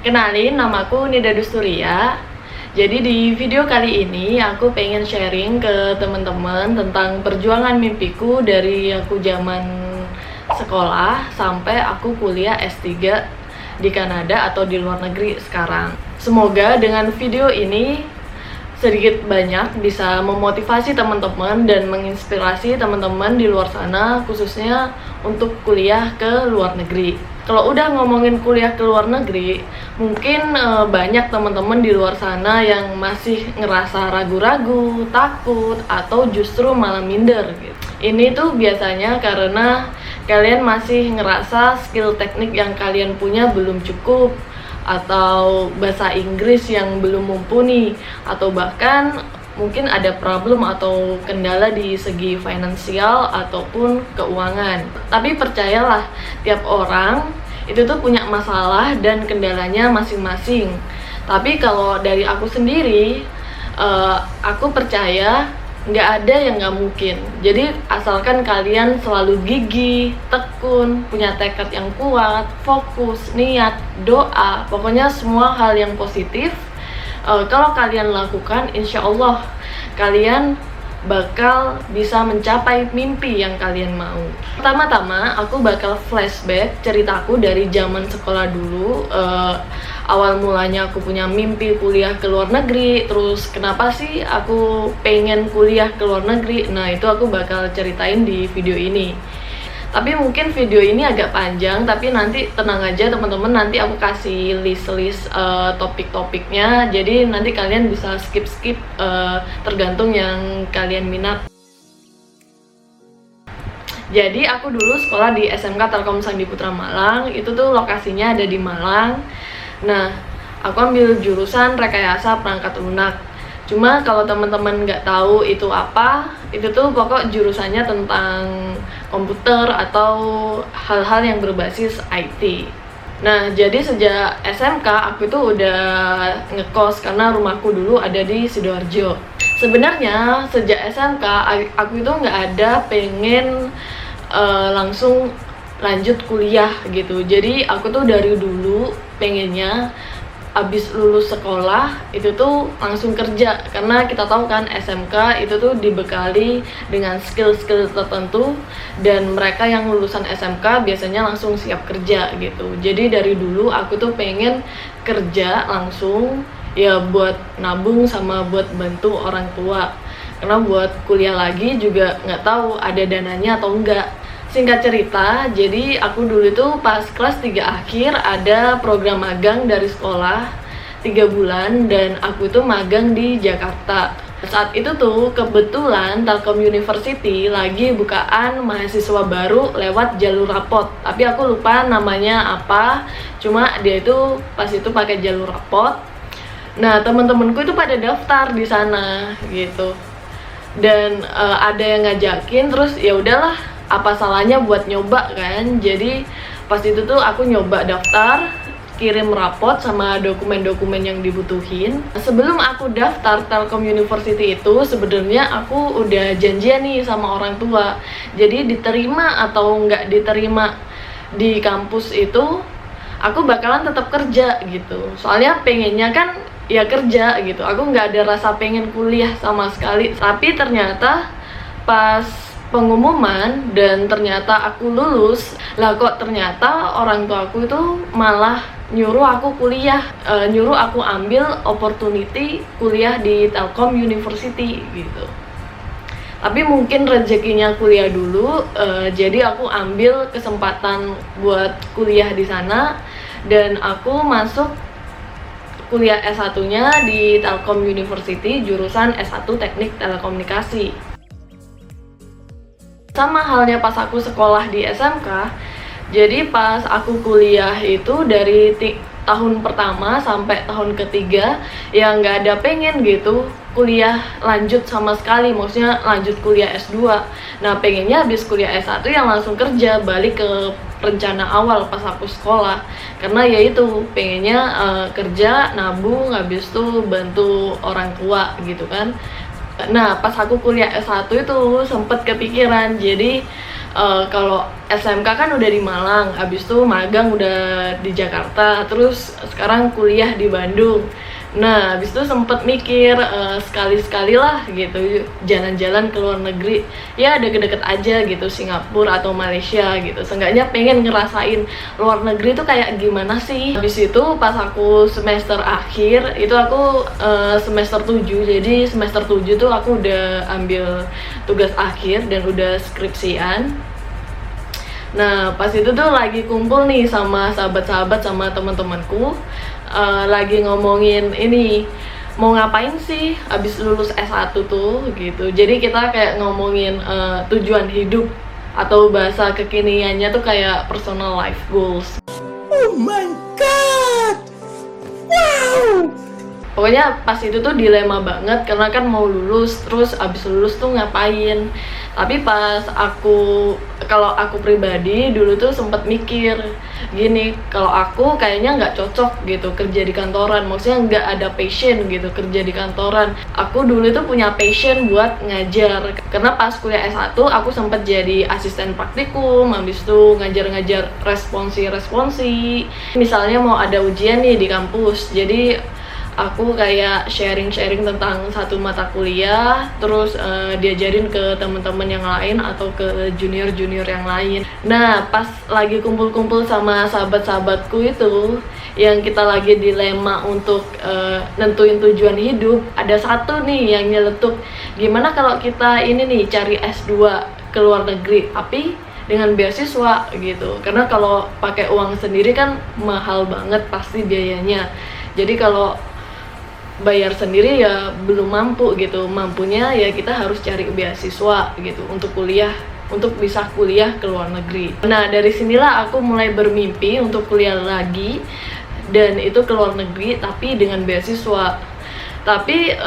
Kenalin, namaku Nida Dusturia. Jadi di video kali ini aku pengen sharing ke teman-teman tentang perjuangan mimpiku dari aku zaman sekolah sampai aku kuliah S3 di Kanada atau di luar negeri sekarang. Semoga dengan video ini sedikit banyak bisa memotivasi teman-teman dan menginspirasi teman-teman di luar sana, khususnya untuk kuliah ke luar negeri. Kalau udah ngomongin kuliah ke luar negeri, mungkin banyak teman-teman di luar sana yang masih ngerasa ragu-ragu, takut, atau justru malah minder gitu. Ini tuh biasanya karena kalian masih ngerasa skill teknik yang kalian punya belum cukup, atau bahasa Inggris yang belum mumpuni, atau bahkan mungkin ada problem atau kendala di segi finansial ataupun keuangan. Tapi percayalah, tiap orang itu tuh punya masalah dan kendalanya masing-masing. Tapi kalau dari aku sendiri, aku percaya nggak ada yang nggak mungkin. Jadi asalkan kalian selalu gigih, tekun, punya tekad yang kuat, fokus, niat, doa, pokoknya semua hal yang positif, kalau kalian lakukan, insya Allah kalian bakal bisa mencapai mimpi yang kalian mau. Pertama-tama aku bakal flashback ceritaku dari zaman sekolah dulu. Awal mulanya aku punya mimpi kuliah ke luar negeri, terus kenapa sih aku pengen kuliah ke luar negeri. Nah, itu aku bakal ceritain di video ini. Tapi mungkin video ini agak panjang, tapi nanti tenang aja teman-teman, nanti aku kasih list-list topik-topiknya, jadi nanti kalian bisa skip-skip tergantung yang kalian minat. Jadi aku dulu sekolah di SMK Telkom Sandi Putra Malang, itu tuh lokasinya ada di Malang. Nah, aku ambil jurusan rekayasa perangkat lunak. Cuma kalau teman-teman nggak tahu itu apa, itu tuh pokok jurusannya tentang komputer atau hal-hal yang berbasis IT. Nah, jadi sejak SMK aku itu udah ngekos karena rumahku dulu ada di Sidoarjo. Sebenarnya sejak SMK aku itu nggak ada pengen langsung lanjut kuliah gitu. Jadi aku tuh dari dulu pengennya abis lulus sekolah itu tuh langsung kerja, karena kita tahu kan SMK itu tuh dibekali dengan skill-skill tertentu dan mereka yang lulusan SMK biasanya langsung siap kerja gitu. Jadi dari dulu aku tuh pengen kerja langsung, ya buat nabung sama buat bantu orang tua, karena buat kuliah lagi juga nggak tahu ada dananya atau enggak. Singkat cerita, jadi aku dulu itu pas kelas 3 akhir ada program magang dari sekolah 3 bulan dan aku itu magang di Jakarta. Saat itu tuh kebetulan Telkom University lagi bukaan mahasiswa baru lewat jalur rapot. Tapi aku lupa namanya apa, cuma dia itu pas itu pakai jalur rapot. Nah, teman-temanku itu pada daftar di sana gitu. Dan ada yang ngajakin, terus ya udahlah, apa salahnya buat nyoba kan. Jadi pas itu tuh aku nyoba daftar, kirim rapot sama dokumen-dokumen yang dibutuhin. Sebelum aku daftar Telkom University itu sebenarnya aku udah janjian nih sama orang tua. Jadi diterima atau nggak diterima di kampus itu, aku bakalan tetap kerja gitu. Soalnya pengennya kan ya kerja gitu. Aku nggak ada rasa pengen kuliah sama sekali. Tapi ternyata pas pengumuman dan ternyata aku lulus, lah kok ternyata orang tua aku itu malah nyuruh aku kuliah, nyuruh aku ambil opportunity kuliah di Telkom University gitu. Tapi mungkin rezekinya kuliah dulu, jadi aku ambil kesempatan buat kuliah di sana dan aku masuk kuliah S1-nya di Telkom University, jurusan S1 Teknik Telekomunikasi. Sama halnya pas aku sekolah di SMK, jadi pas aku kuliah itu dari tahun pertama sampai tahun ketiga ya nggak ada pengen gitu kuliah lanjut sama sekali, maksudnya lanjut kuliah S2. Nah, pengennya habis kuliah S1 yang langsung kerja, balik ke rencana awal pas aku sekolah, karena ya itu pengennya kerja, nabung, habis itu bantu orang tua gitu kan. Nah, pas aku kuliah S1 itu sempet kepikiran, jadi Kalau SMK kan udah di Malang, habis itu magang udah di Jakarta, terus sekarang kuliah di Bandung. Nah, habis itu sempet mikir sekali-sekali lah gitu jalan-jalan ke luar negeri. Ya deket-deket aja gitu, Singapura atau Malaysia gitu. Seenggaknya pengen ngerasain luar negeri tuh kayak gimana sih. Habis itu pas aku semester akhir, itu aku semester 7. Jadi semester 7 tuh aku udah ambil tugas akhir dan udah skripsian. Nah, pas itu tuh lagi kumpul nih sama sahabat-sahabat sama teman-temanku, lagi ngomongin ini mau ngapain sih abis lulus S1 tuh gitu. Jadi kita kayak ngomongin tujuan hidup atau bahasa kekiniannya tuh kayak personal life goals. Oh my god! Wow! Pokoknya pas itu tuh dilema banget karena kan mau lulus, terus abis lulus tuh ngapain. Tapi pas kalau aku pribadi dulu tuh sempet mikir gini, kalau aku kayaknya nggak cocok gitu kerja di kantoran, maksudnya nggak ada passion gitu kerja di kantoran. Aku dulu tuh punya passion buat ngajar, karena pas kuliah S1 aku sempet jadi asisten praktikum, habis itu ngajar-ngajar responsi, misalnya mau ada ujian nih di kampus, jadi aku kayak sharing tentang satu mata kuliah, terus diajarin ke teman-teman yang lain atau ke junior yang lain. Nah, pas lagi kumpul-kumpul sama sahabat-sahabatku itu, yang kita lagi dilema untuk nentuin tujuan hidup, ada satu nih yang nyeletuk, gimana kalau kita ini nih cari S2 ke luar negeri, tapi dengan beasiswa gitu. Karena kalau pakai uang sendiri kan mahal banget pasti biayanya. Jadi kalau bayar sendiri ya belum mampu gitu, mampunya ya kita harus cari beasiswa gitu untuk kuliah, untuk bisa kuliah ke luar negeri. Nah, dari sinilah aku mulai bermimpi untuk kuliah lagi, dan itu ke luar negeri tapi dengan beasiswa. Tapi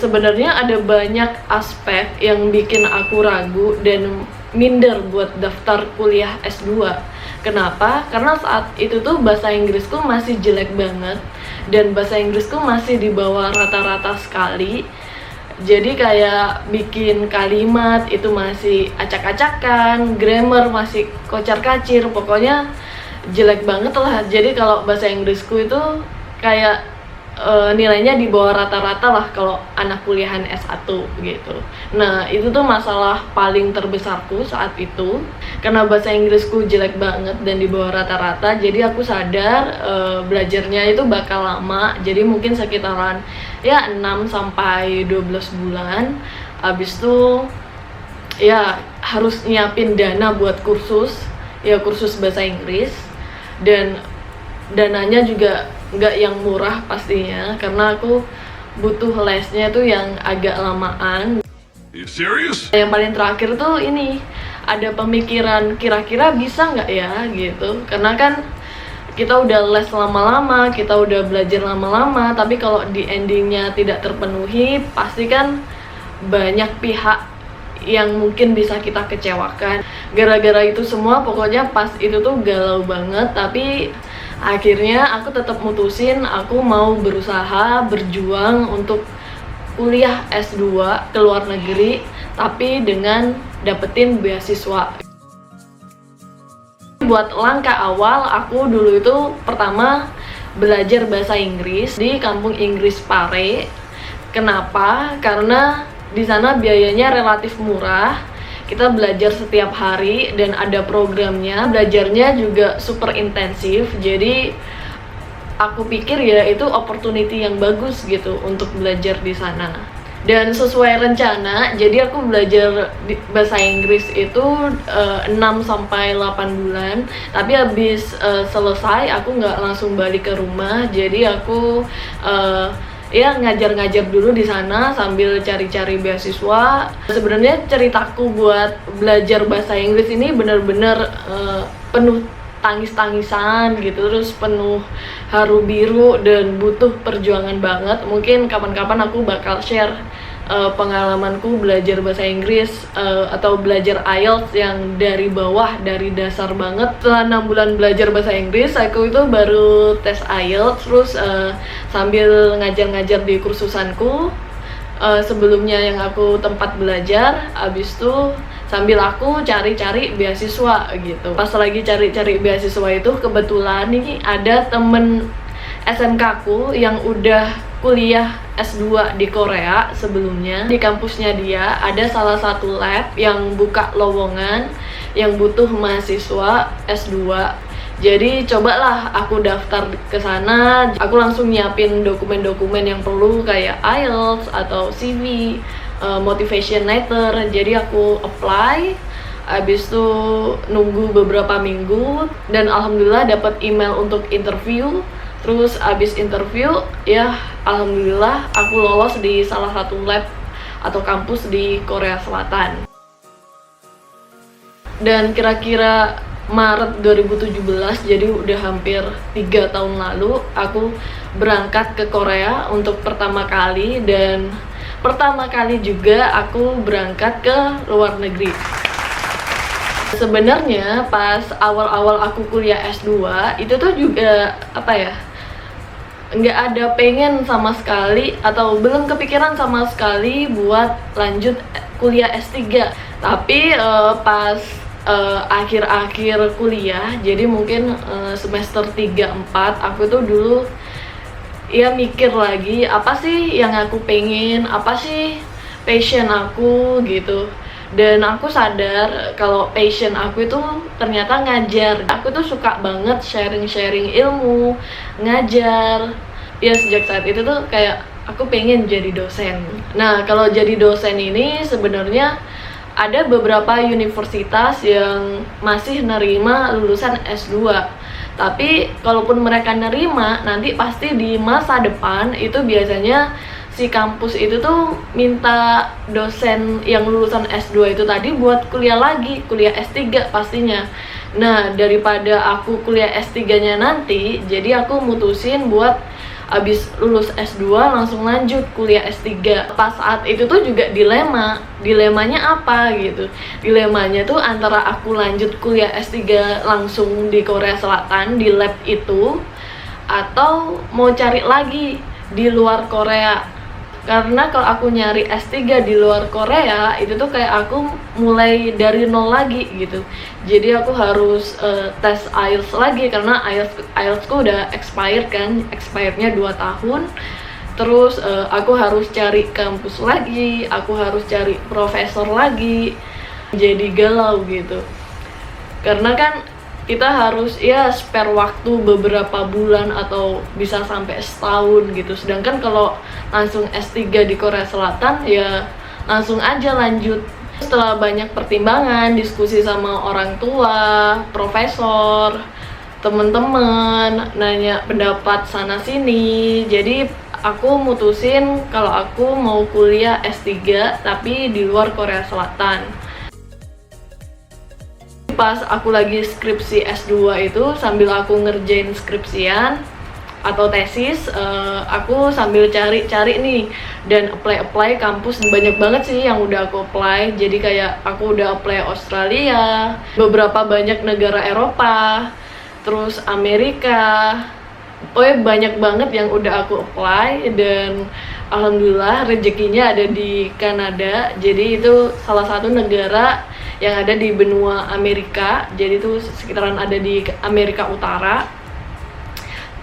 sebenarnya ada banyak aspek yang bikin aku ragu dan minder buat daftar kuliah S2. Kenapa? Karena saat itu tuh bahasa Inggrisku masih jelek banget, dan bahasa Inggrisku masih di bawah rata-rata sekali. Jadi kayak bikin kalimat itu masih acak-acakan, grammar masih kocar-kacir, pokoknya jelek banget lah. Jadi kalau bahasa Inggrisku itu kayak nilainya di bawah rata-rata lah kalau anak kuliahan S1 gitu. Nah, itu tuh masalah paling terbesarku saat itu, karena bahasa Inggrisku jelek banget dan di bawah rata-rata. Jadi aku sadar belajarnya itu bakal lama, jadi mungkin sekitaran ya 6-12 bulan. Habis itu ya harus nyiapin dana buat kursus bahasa Inggris, dan dananya juga nggak yang murah pastinya, karena aku butuh lesnya tuh yang agak lamaan. You serious? Yang paling terakhir tuh ini, ada pemikiran kira-kira bisa nggak ya gitu, karena kan kita udah les lama-lama, kita udah belajar lama-lama, tapi kalau di endingnya tidak terpenuhi, pasti kan banyak pihak yang mungkin bisa kita kecewakan. Gara-gara itu semua pokoknya pas itu tuh galau banget, tapi akhirnya aku tetap mutusin aku mau berusaha berjuang untuk kuliah S2 ke luar negeri, tapi dengan dapetin beasiswa. Buat langkah awal, aku dulu itu pertama belajar bahasa Inggris di kampung Inggris Pare. Kenapa? Karena di sana biayanya relatif murah. Kita belajar setiap hari dan ada programnya, belajarnya juga super intensif. Jadi aku pikir ya itu opportunity yang bagus gitu untuk belajar di sana. Dan sesuai rencana, jadi aku belajar bahasa Inggris itu 6-8 bulan. Tapi habis selesai aku nggak langsung balik ke rumah, jadi aku ya ngajar-ngajar dulu di sana sambil cari-cari beasiswa. Sebenarnya ceritaku buat belajar bahasa Inggris ini benar-benar penuh tangis-tangisan gitu, terus penuh haru biru dan butuh perjuangan banget. Mungkin kapan-kapan aku bakal share pengalamanku belajar bahasa Inggris atau belajar IELTS yang dari bawah, dari dasar banget. Setelah 6 bulan belajar bahasa Inggris, aku itu baru tes IELTS, terus sambil ngajar-ngajar di kursusanku sebelumnya yang aku tempat belajar. Abis itu sambil aku cari-cari beasiswa gitu. Pas lagi cari-cari beasiswa itu kebetulan nih ada temen SMK aku yang udah kuliah S2 di Korea sebelumnya. Di kampusnya dia ada salah satu lab yang buka lowongan yang butuh mahasiswa S2. Jadi cobalah aku daftar ke sana. Aku langsung nyiapin dokumen-dokumen yang perlu kayak IELTS atau CV, motivation letter. Jadi aku apply, habis itu nunggu beberapa minggu dan alhamdulillah dapat email untuk interview. Terus abis interview ya alhamdulillah aku lolos di salah satu lab atau kampus di Korea Selatan. Dan kira-kira Maret 2017, jadi udah hampir 3 tahun lalu aku berangkat ke Korea untuk pertama kali. Dan pertama kali juga aku berangkat ke luar negeri. Sebenarnya pas awal-awal aku kuliah S2 itu tuh juga nggak ada pengen sama sekali atau belum kepikiran sama sekali buat lanjut kuliah S3. Tapi pas akhir-akhir kuliah, jadi mungkin semester 3-4 aku tuh dulu ya mikir lagi apa sih yang aku pengen, apa sih passion aku gitu. Dan aku sadar kalau passion aku itu ternyata ngajar. Aku tuh suka banget sharing-sharing ilmu, ngajar. Ya sejak saat itu tuh kayak aku pengen jadi dosen. Nah kalau jadi dosen ini sebenarnya ada beberapa universitas yang masih nerima lulusan S2. Tapi kalaupun mereka nerima, nanti pasti di masa depan itu biasanya si kampus itu tuh minta dosen yang lulusan S2 itu tadi buat kuliah lagi, kuliah S3 pastinya. Nah, daripada aku kuliah S3-nya nanti, jadi aku mutusin buat abis lulus S2 langsung lanjut kuliah S3. Pas saat itu tuh juga dilemanya apa gitu. Dilemanya tuh antara aku lanjut kuliah S3 langsung di Korea Selatan, di lab itu, atau mau cari lagi di luar Korea. Karena kalau aku nyari S3 di luar Korea, itu tuh kayak aku mulai dari nol lagi gitu. Jadi aku harus tes IELTS lagi, karena IELTS ku udah expired kan, expirednya 2 tahun. Terus aku harus cari kampus lagi, aku harus cari profesor lagi. Jadi galau gitu. Karena kan kita harus ya spare waktu beberapa bulan atau bisa sampai setahun gitu. Sedangkan kalau langsung S3 di Korea Selatan ya langsung aja lanjut. Setelah banyak pertimbangan, diskusi sama orang tua, profesor, temen-temen, nanya pendapat sana sini, jadi aku mutusin kalau aku mau kuliah S3 tapi di luar Korea Selatan. Pas aku lagi skripsi S2 itu, sambil aku ngerjain skripsian atau tesis, aku sambil cari-cari nih dan apply kampus. Banyak banget sih yang udah aku apply. Jadi kayak aku udah apply Australia, beberapa banyak negara Eropa, terus Amerika. Banyak banget yang udah aku apply. Dan alhamdulillah rezekinya ada di Kanada. Jadi itu salah satu negara yang ada di benua Amerika, jadi itu sekitaran ada di Amerika Utara.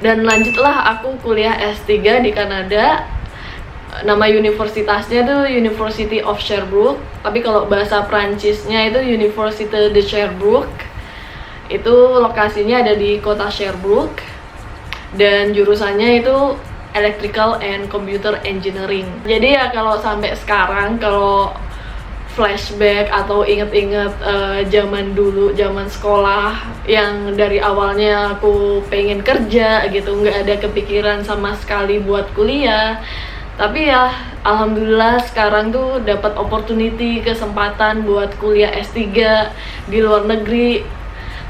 Dan lanjutlah aku kuliah S3 di Kanada. Nama universitasnya tuh University of Sherbrooke, tapi kalau bahasa Prancisnya itu Université de Sherbrooke. Itu lokasinya ada di kota Sherbrooke, dan jurusannya itu Electrical and Computer Engineering. Jadi ya kalau sampai sekarang, kalau flashback atau inget-inget zaman dulu, zaman sekolah yang dari awalnya aku pengen kerja gitu, nggak ada kepikiran sama sekali buat kuliah. Tapi ya alhamdulillah sekarang tuh dapat opportunity, kesempatan buat kuliah S3 di luar negeri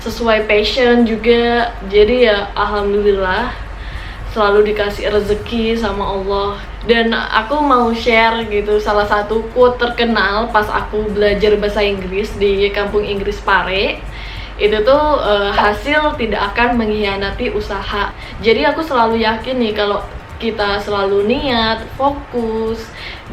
sesuai passion juga. Jadi ya alhamdulillah selalu dikasih rezeki sama Allah. Dan aku mau share gitu salah satu quote terkenal pas aku belajar bahasa Inggris di kampung Inggris Pare. Itu tuh hasil tidak akan mengkhianati usaha. Jadi aku selalu yakin nih kalau kita selalu niat, fokus,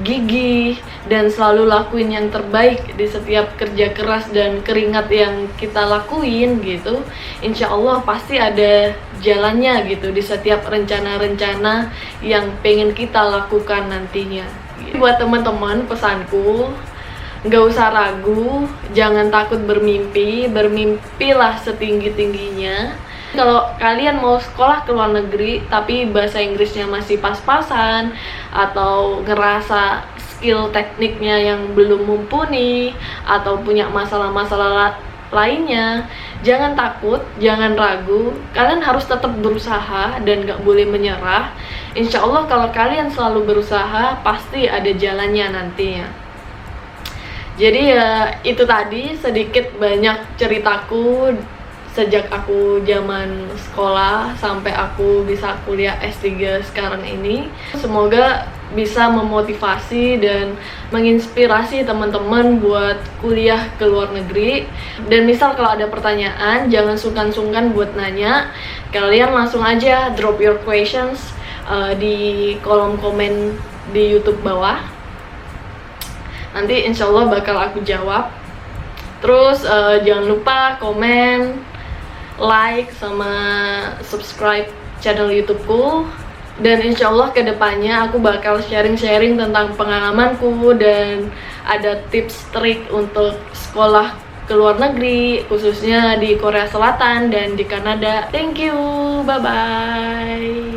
gigih, dan selalu lakuin yang terbaik di setiap kerja keras dan keringat yang kita lakuin gitu, insya Allah pasti ada jalannya gitu di setiap rencana-rencana yang pengen kita lakukan nantinya. Buat teman-teman, pesanku, nggak usah ragu, jangan takut bermimpi, bermimpilah setinggi-tingginya. Kalau kalian mau sekolah ke luar negeri tapi bahasa Inggrisnya masih pas-pasan atau ngerasa skill tekniknya yang belum mumpuni atau punya masalah-masalah lainnya, jangan takut, jangan ragu. Kalian harus tetap berusaha dan gak boleh menyerah. Insya Allah kalau kalian selalu berusaha pasti ada jalannya nantinya. Jadi ya itu tadi sedikit banyak ceritaku sejak aku zaman sekolah sampai aku bisa kuliah S3 sekarang ini. Semoga bisa memotivasi dan menginspirasi teman-teman buat kuliah ke luar negeri. Dan misal kalau ada pertanyaan, jangan sungkan-sungkan buat nanya. Kalian langsung aja drop your questions di kolom komen di YouTube bawah. Nanti insya Allah bakal aku jawab. Terus jangan lupa komen, like, sama subscribe channel YouTubeku. Dan insya Allah kedepannya aku bakal sharing-sharing tentang pengalamanku dan ada tips trik untuk sekolah ke luar negeri, khususnya di Korea Selatan dan di Kanada. Thank you, bye-bye.